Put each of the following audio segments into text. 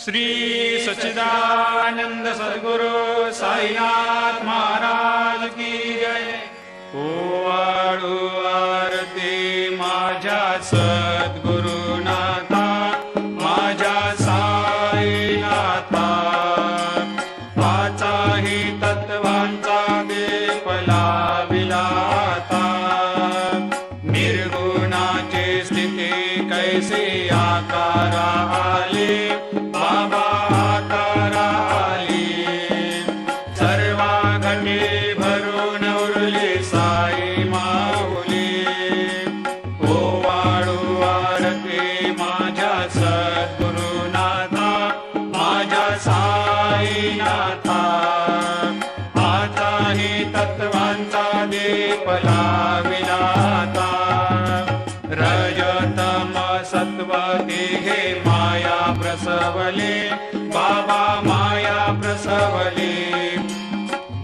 श्री सच्चिदानंद सद्गुरु साईनाथ महाराज की जय। ओवाळू आरती माझ्या सद्गुरुनाथा, माझ्या साईनाथा, पाचाही तत्वांचा दीप लाविलाता। निर्गुणाची स्थिती कैसी आकारा आली, बाबा आकारा आली। सर्वा घटी भरून उरली साई माऊली। ओवाळू आरती माझ्या सद्गुरुनाथा, माझ्या साईनाथा, पाचाही तत्वांचा दीप लाविलाता। रजतम सत्व तिघे माया प्रसवले, बाबा माया प्रसवले।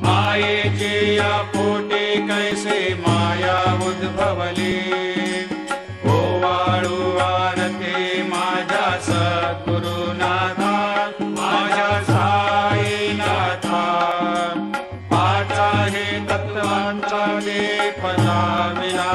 मायेची या पोटी कैसे माया उद्भवली। ओवाळू आरती माझ्या सद्गुरुनाथा, माझ्या साईनाथा, पाचाही तत्वांचा दीप लाविला।